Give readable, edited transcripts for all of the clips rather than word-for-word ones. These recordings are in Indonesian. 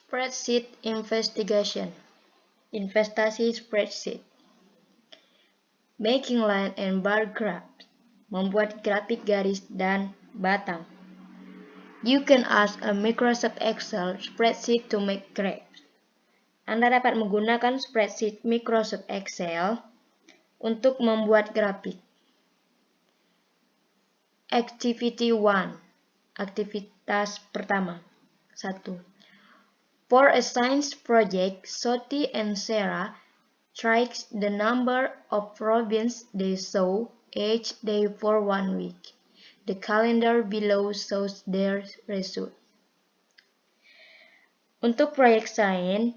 Spreadsheet investigation. Investasi spreadsheet. Making line and bar graphs. Membuat grafik garis dan batang. You can ask a Microsoft Excel spreadsheet to make graphs. Anda dapat menggunakan spreadsheet Microsoft Excel untuk membuat grafik. Activity 1. Aktivitas pertama. 1. For a science project, Soti and Sarah tracked the number of robins they saw each day for 1 week. The calendar below shows their result. Untuk proyek sains,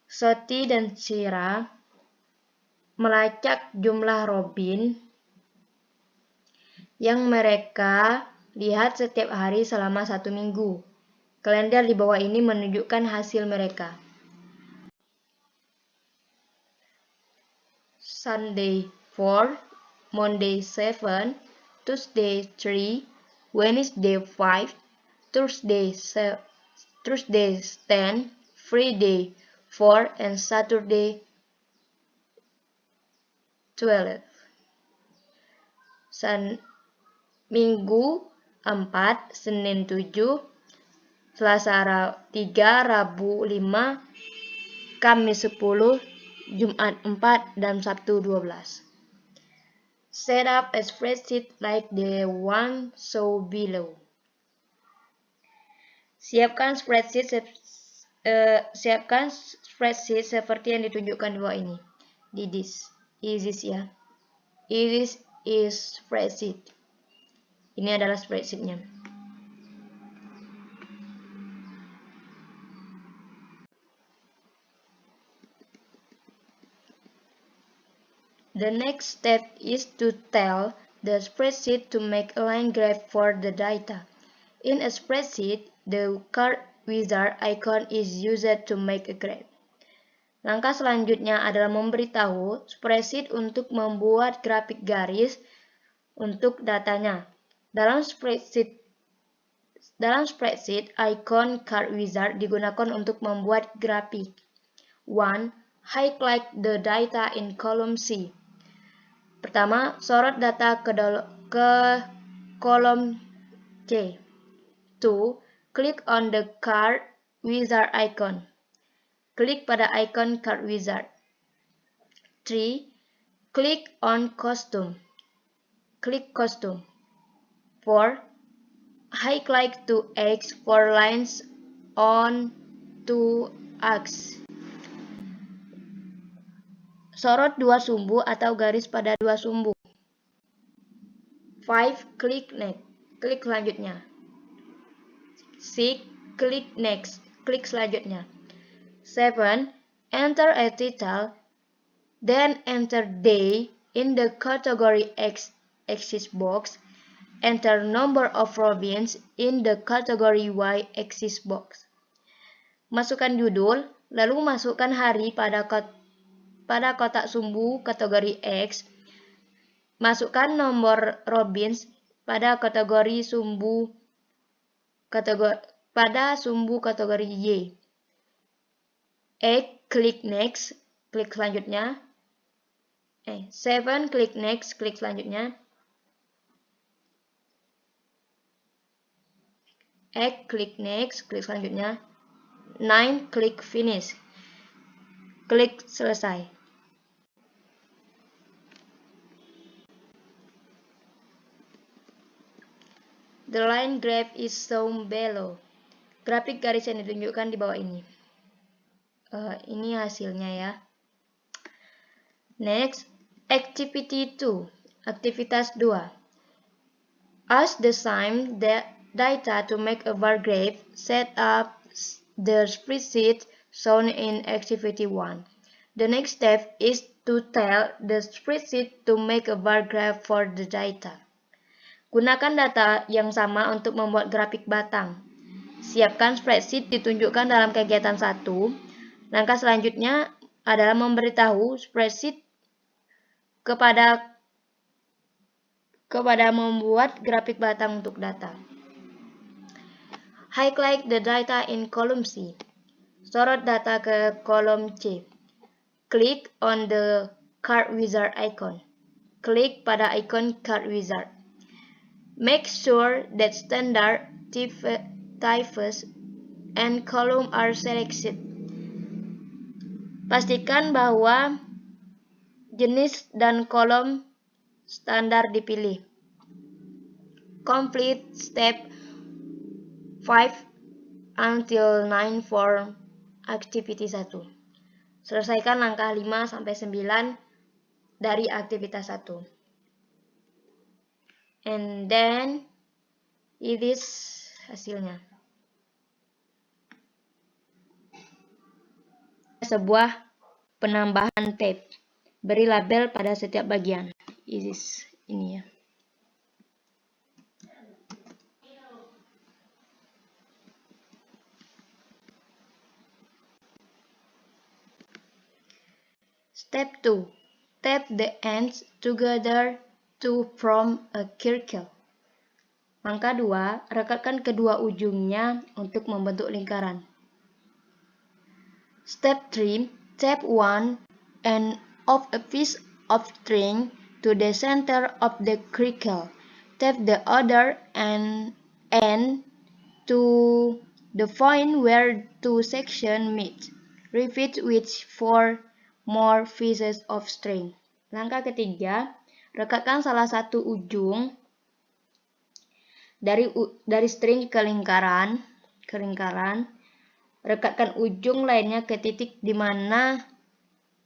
Soti dan Sarah melacak jumlah robin yang mereka lihat setiap hari selama 1 minggu. Kalender di bawah ini menunjukkan hasil mereka. Sunday 4, Monday 7, Tuesday 3, Wednesday 5, Thursday 10, Friday 4, and Saturday 12. Minggu 4, Senin 7, Selasa 3, Rabu 5, Kamis 10, Jumat 4, dan Sabtu 12. Set up a spreadsheet like the one shown below. Siapkan spreadsheet seperti yang ditunjukkan di bawah ini. This is spreadsheet. Ini adalah spreadsheetnya. The next step is to tell the spreadsheet to make a line graph for the data. In a spreadsheet, the chart wizard icon is used to make a graph. Langkah selanjutnya adalah memberitahu spreadsheet untuk membuat grafik garis untuk datanya. Dalam spreadsheet, icon chart wizard digunakan untuk membuat grafik. 1. Highlight the data in column C. Pertama, sorot data ke kolom C. 2. Click on the chart wizard icon. Klik pada icon chart wizard. 3. Click on costume. Klik kostum. 4. Highlight to X for lines on to X. Sorot 2 sumbu atau garis pada 2 sumbu. 5. Klik next. Klik selanjutnya. 6. Klik next. Klik selanjutnya. 7. Enter a title, then enter day in the category X-axis box. Enter number of robins in the category Y-axis box. Masukkan judul, lalu masukkan hari pada kotak sumbu kategori X. Masukkan nomor robins pada sumbu kategori Y. 8. Klik next, klik selanjutnya. 7. Klik next, klik selanjutnya. 8. Klik next, klik selanjutnya. 9. Klik finish, klik selesai. The line graph is shown below. Grafik garis yang ditunjukkan di bawah ini. Ini hasilnya ya. Next, activity 2. Aktivitas 2. Ask the same data to make a bar graph. Set up the spreadsheet shown in activity 1. The next step is to tell the spreadsheet to make a bar graph for the data. Gunakan data yang sama untuk membuat grafik batang. Siapkan spreadsheet ditunjukkan dalam kegiatan 1. Langkah selanjutnya adalah memberitahu spreadsheet kepada membuat grafik batang untuk data. Highlight the data in column C. Sorot data ke kolom C. Klik on the card wizard icon. Klik pada ikon card wizard. Make sure that standard, types, and column are selected. Pastikan bahwa jenis dan kolom standar dipilih. Complete step 5 until 9 for activity 1. Selesaikan langkah 5 sampai 9 dari aktivitas 1. And then it is hasilnya. Sebuah penambahan tab. Beri label pada setiap bagian. Ini ya. Step 2. Tap the ends together to form a circle. Langkah 2. Rekatkan kedua ujungnya untuk membentuk lingkaran. Step 3. Tap one end of a piece of string to the center of the circle. Tap the other end to the point where two sections meet. Repeat with 4 more pieces of string. Langkah ketiga, rekatkan salah satu ujung dari string ke lingkaran. Rekatkan ujung lainnya ke titik di mana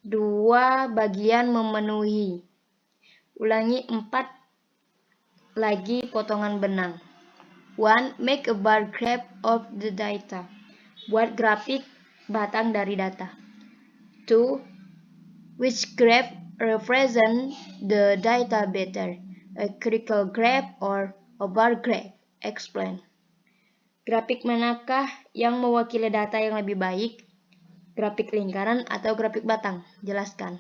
dua bagian memenuhi. Ulangi 4 lagi potongan benang. 1. Make a bar graph of the data. Buat grafik batang dari data. 2. Which graph represent the data better? A circle graph or a bar graph? Explain. Grafik manakah yang mewakili data yang lebih baik? Grafik lingkaran atau grafik batang? Jelaskan.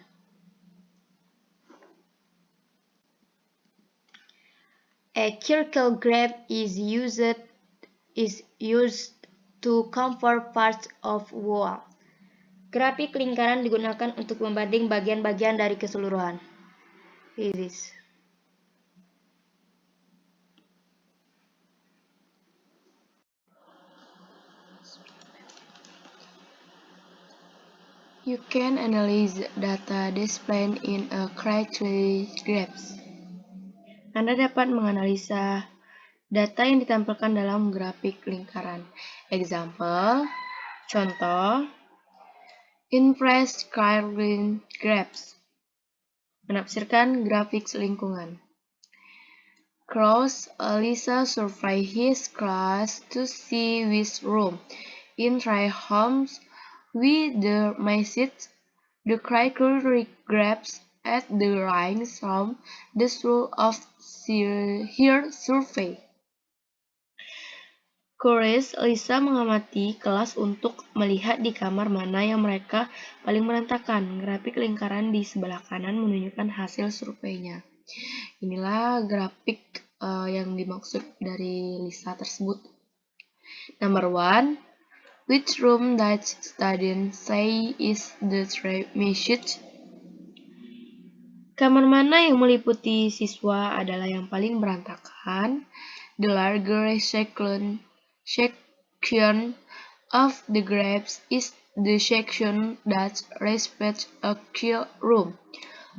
A circle graph is used to compare parts of whole. Grafik lingkaran digunakan untuk membanding bagian-bagian dari keseluruhan. You can analyze data displayed in a criteria graph. Anda dapat menganalisa data yang ditampilkan dalam grafik lingkaran. Example, contoh, Inpress Criteria Graphs. Menafsirkan grafik lingkungan. Cross, Lisa surveyed his class to see which room in their homes with the message. The criteria graphs at the range from the result of her survey. Chorus, Lisa mengamati kelas untuk melihat di kamar mana yang mereka paling berantakan. Grafik lingkaran di sebelah kanan menunjukkan hasil surveinya. Inilah grafik yang dimaksud dari Lisa tersebut. Number 1. Which room does students say is the message? Kamar mana yang meliputi siswa adalah yang paling berantakan? The larger section of the graphs is the section that respects a clear room.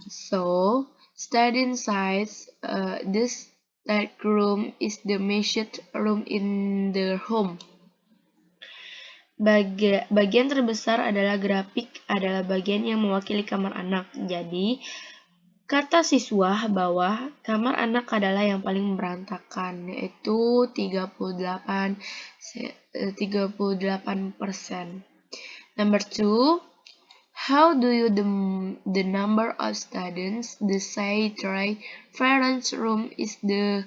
So, student says this that room is the measured room in their home. Bagian terbesar adalah grafik adalah bagian yang mewakili kamar anak. Jadi, kata siswa bahwa kamar anak adalah yang paling berantakan, yaitu 38%. Number 2, how do you the number of students the say their parents' room is the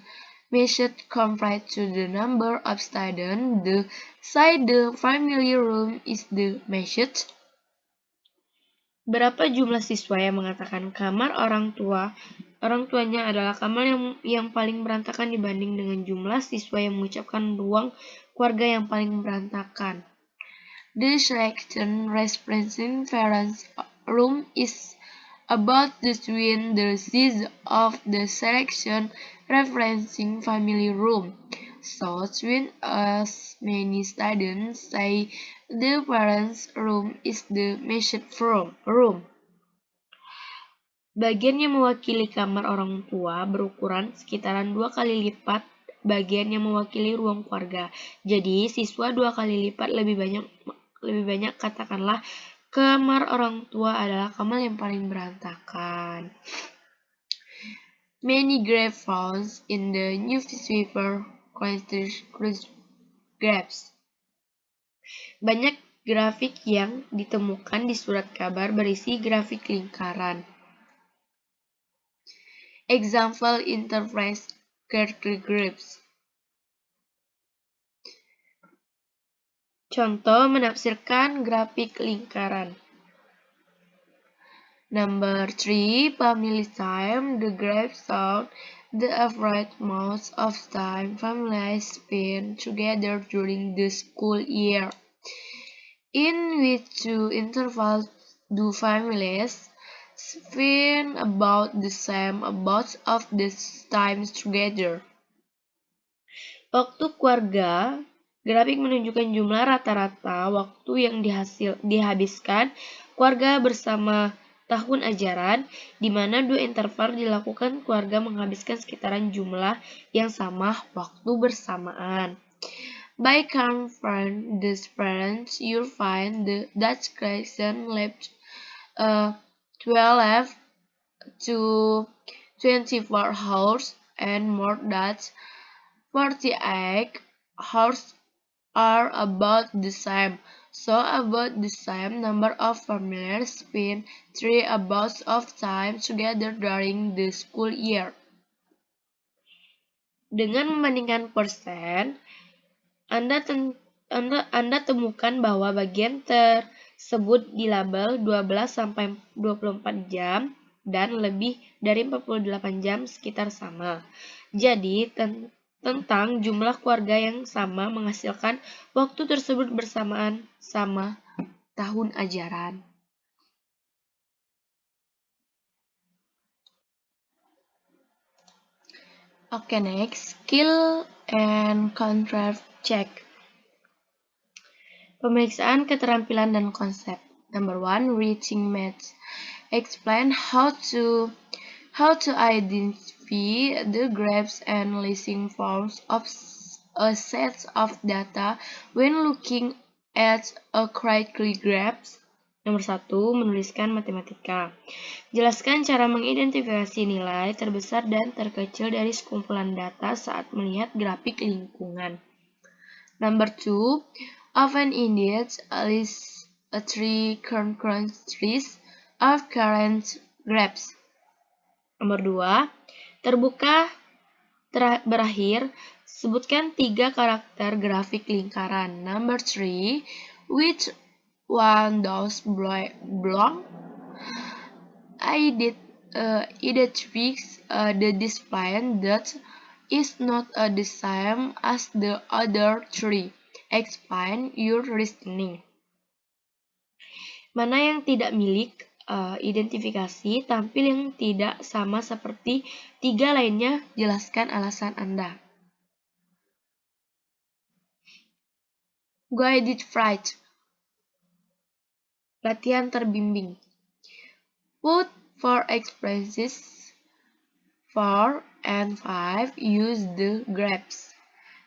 measured compared to the number of students the say the family room is the measured? Berapa jumlah siswa yang mengatakan kamar orang tuanya adalah kamar yang paling berantakan dibanding dengan jumlah siswa yang mengucapkan ruang keluarga yang paling berantakan? The selection referencing parents' room is about between the size of the selection referencing family room. So, when as many students say the parents' room is the measured room. Bagian yang mewakili kamar orang tua berukuran sekitaran 2 kali lipat bagian yang mewakili ruang keluarga. Jadi, siswa 2 kali lipat lebih banyak katakanlah kamar orang tua adalah kamar yang paling berantakan. Many grave found in the newspaper graphs. Banyak grafik yang ditemukan di surat kabar berisi grafik lingkaran. Example interface graphs. Contoh menafsirkan grafik lingkaran. Number 3, family time. The graph showed the average amount of time families spend together during the school year. In which two intervals do families spend about the same amount of the time together? Waktu keluarga, grafik menunjukkan jumlah rata-rata waktu yang dihabiskan keluarga bersama tahun ajaran, di mana dua interval dilakukan keluarga menghabiskan sekitaran jumlah yang sama waktu bersamaan. By comparing these parents, you'll find that creation left 12 to 24 hours and more than 48 hours are about the same. So about the same number of families spend 3 hours of time together during the school year. Dengan membandingkan persen, Anda temukan bahwa bagian tersebut dilabel 12-24 jam dan lebih dari 48 jam sekitar sama. Jadi, tentang jumlah keluarga yang sama menghasilkan waktu tersebut bersamaan sama tahun ajaran. Okay, next, skill and concept check. Pemeriksaan keterampilan dan konsep. Number 1, reading maths. Explain how to identify the graphs and listing forms of a set of data when looking at a criteria graphs. Nomor 1, menuliskan matematika. Jelaskan cara mengidentifikasi nilai terbesar dan terkecil dari sekumpulan data saat melihat grafik lingkungan. Number 2, often indeed list 3 concurrent trees of current graphs. Nomor 2, terbuka berakhir, sebutkan 3 karakter grafik lingkaran. Number 3, which one does belong? Identify the display that is not the same as the other 3. Explain your reasoning. Mana yang tidak milik? Identifikasi tampil yang tidak sama seperti 3 lainnya, jelaskan alasan Anda. Guided flight. Latihan terbimbing. Put 4 expressions 4 and 5, use the graphs.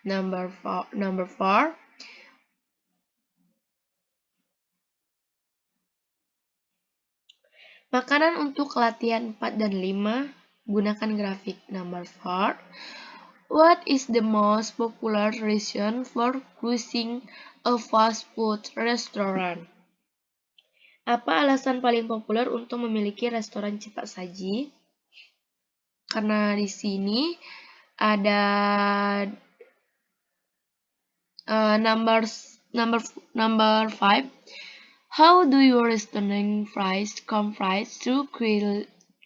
Number 4. Makanan untuk latihan 4 dan 5, gunakan grafik. Number 4. What is the most popular reason for choosing a fast food restaurant? Apa alasan paling populer untuk memiliki restoran cepat saji? Karena di sini ada number 5. How do your restaurant price compare to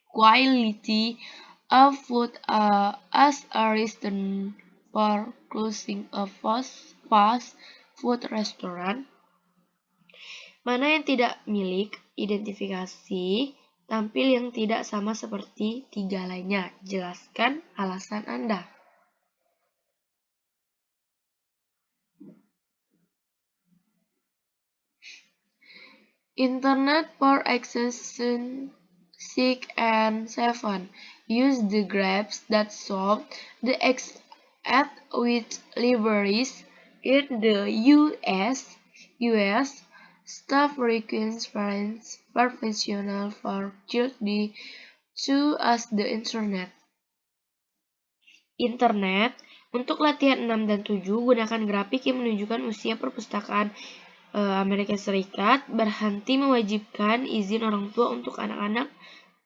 quality of food as a reason for choosing a fast food restaurant? Mana yang tidak milik identifikasi tampil yang tidak sama seperti tiga lainnya. Jelaskan alasan Anda. Internet for Accession 6 and 7 use the graphs that solve the at which libraries in the US staff requires parents professional for children to as the internet. Untuk latihan 6 dan 7 gunakan grafik yang menunjukkan usia perpustakaan Amerika Serikat berhenti mewajibkan izin orang tua untuk anak-anak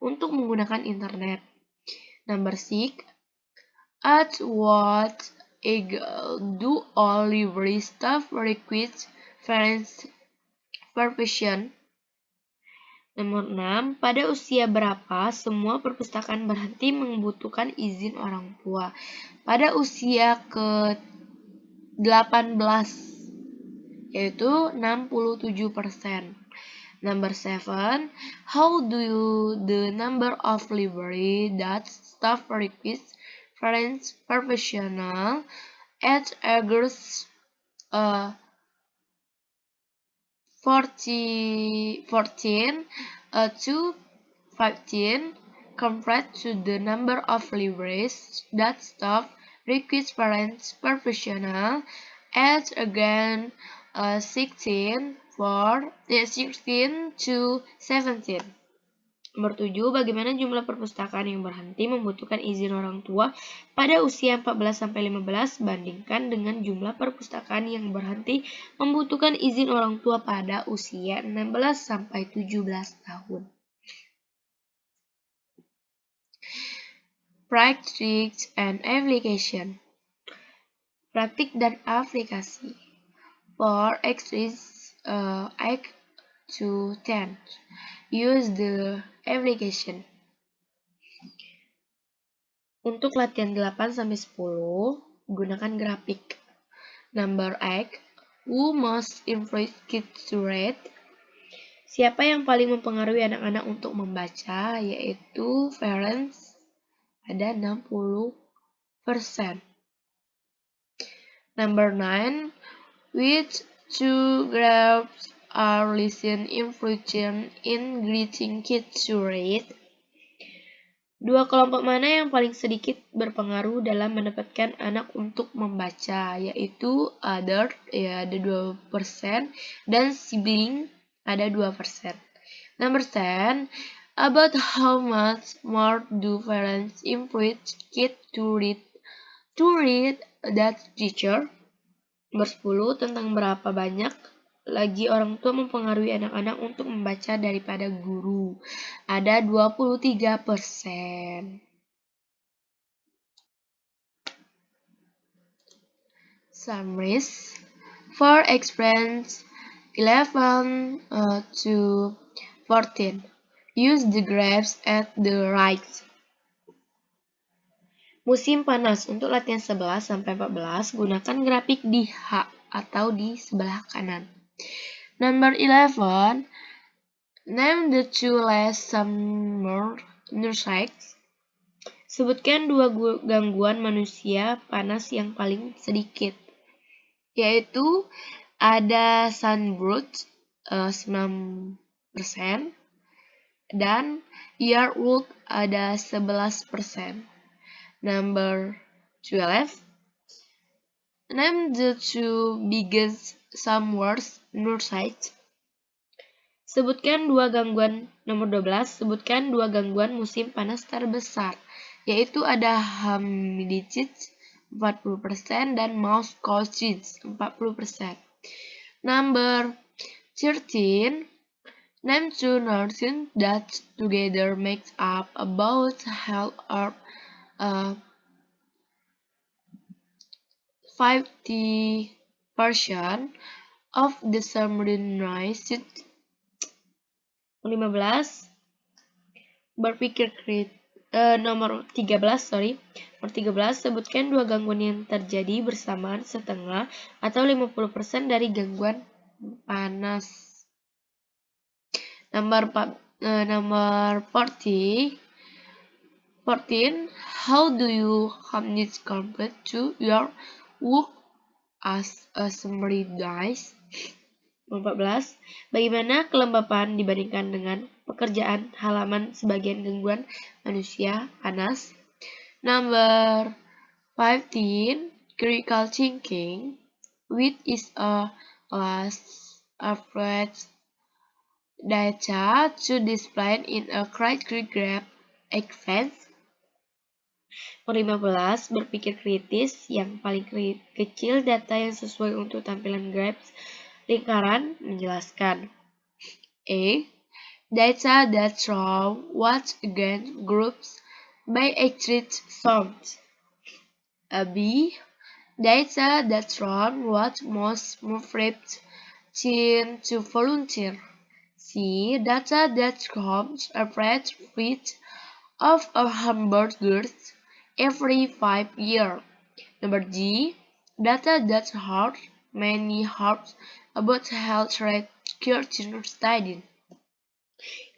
untuk menggunakan internet. Number 6. At what age do all library staff require parents permission? Nomor 6. Pada usia berapa semua perpustakaan berhenti membutuhkan izin orang tua? Pada usia ke-18, yaitu 67%. Number 7. How do the number of library that staff requires parents professional at ages 14 to 15 compared to the number of libraries that staff requires parents professional at again 16 to 17. Nomor 7, bagaimana jumlah perpustakaan yang berhenti membutuhkan izin orang tua pada usia 14-15 bandingkan dengan jumlah perpustakaan yang berhenti membutuhkan izin orang tua pada usia 16-17 tahun. Practice and application. Praktik dan aplikasi. For exercise 8 to 10. Use the application. Untuk latihan 8-10, gunakan grafik. Number 8. Who most influence kids to read? Siapa yang paling mempengaruhi anak-anak untuk membaca? Yaitu parents, ada 60%. Number 9. Which two graphs are least influential in getting kids to read? Dua kelompok mana yang paling sedikit berpengaruh dalam mendapatkan anak untuk membaca, yaitu adult, ya ada 2%, dan sibling ada 2%. Number 10. About how much more do parents influence kids to read that teacher? Nomor 10. Tentang berapa banyak lagi orang tua mempengaruhi anak-anak untuk membaca daripada guru. Ada 23%. Summaries. For experiments 11 to 14. Use the graphs at the right. Musim panas. Untuk latihan 11-14, gunakan grafik di H atau di sebelah kanan. Number 11. Name the two last summer neurosites. Sebutkan dua gangguan manusia panas yang paling sedikit. Yaitu ada sunburn 9% dan earwig ada 11%. Number 12. Name the two biggest summer neurosites. Sebutkan dua gangguan. Nomor 12. Sebutkan dua gangguan musim panas terbesar, yaitu ada humiditis 40% dan mouse cold-chill 40%. Number 13. Name two nursing that together makes up about half or 50% of the summer noise. 15. Berpikir kritis. Nomor 13, sebutkan dua gangguan yang terjadi bersamaan setengah atau 50% dari gangguan panas. Number 14. How do you commit conflict to your work as a summary dice? 14. Bagaimana kelembapan dibandingkan dengan pekerjaan halaman sebagian gangguan manusia? Anas. Number 15. Critical thinking, which is a class average data to display in a criteria advance. 15. Berpikir kritis, yang paling kecil data yang sesuai untuk tampilan graph lingkaran menjelaskan. A. Data that show what against groups by exit sums. B. Data that show what most moved team to volunteer. C. Data that shows average weight of a hamburgers every 5 years. Number G. Data that shows many hopes about health rate culture study.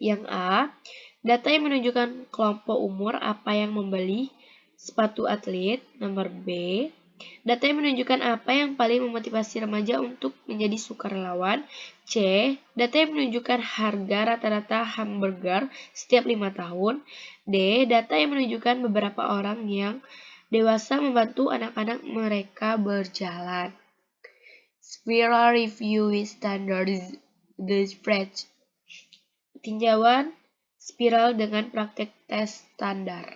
Yang A. Data yang menunjukkan kelompok umur apa yang membeli sepatu atlet. Nomor B. Data yang menunjukkan apa yang paling memotivasi remaja untuk menjadi sukarelawan. C. Data yang menunjukkan harga rata-rata hamburger setiap 5 tahun. D. Data yang menunjukkan beberapa orang yang dewasa membantu anak-anak mereka berjalan. Spiral review with standard spread. Tinjauan spiral dengan praktek tes standar.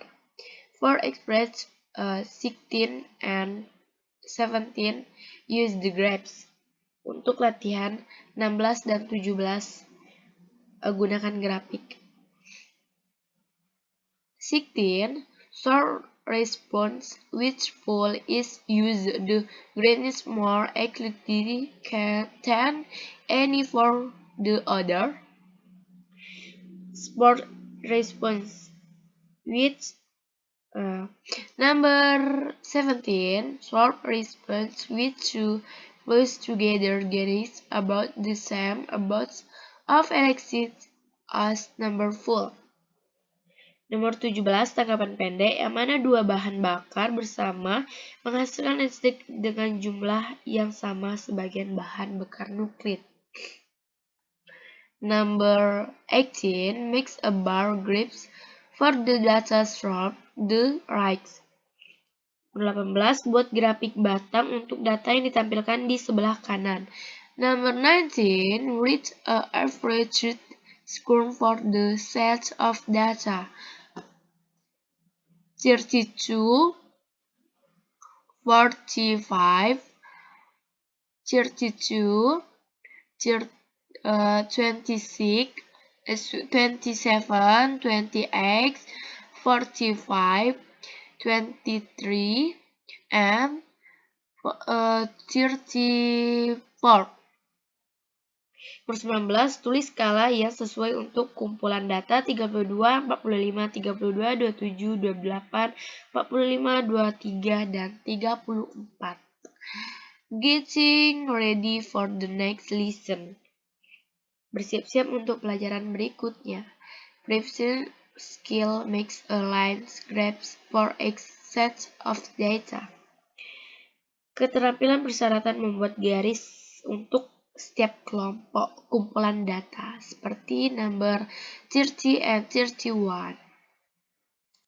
For express 16 and 17, use the graphs. Untuk latihan 16 dan 17, gunakan grafik. 16. Short response, which poll is used the greatest more accurately than any for the other. Sport response, which number 17. Short response, which two close together gets about the same amount of electricity as number 4. Nomor 17. Tangkapan pendek, yang mana dua bahan bakar bersama menghasilkan listrik dengan jumlah yang sama sebagian bahan bakar nuklir. Number 18. Makes a bar graph for the data from the right. 18. Buat grafik batang untuk data yang ditampilkan di sebelah kanan. Number 19. Read a average score for the set of data. 32, 45, 32, 26, 27, 28, 45, 23, and 34. Nomor 19, tulis skala yang sesuai untuk kumpulan data 32, 45, 32, 27, 28, 45, 23, dan 34. Getting ready for the next lesson. Bersiap-siap untuk pelajaran berikutnya. Previous skill makes a line graph for a set of data. Keterampilan persyaratan membuat garis untuk setiap kelompok kumpulan data seperti number 30 and 31.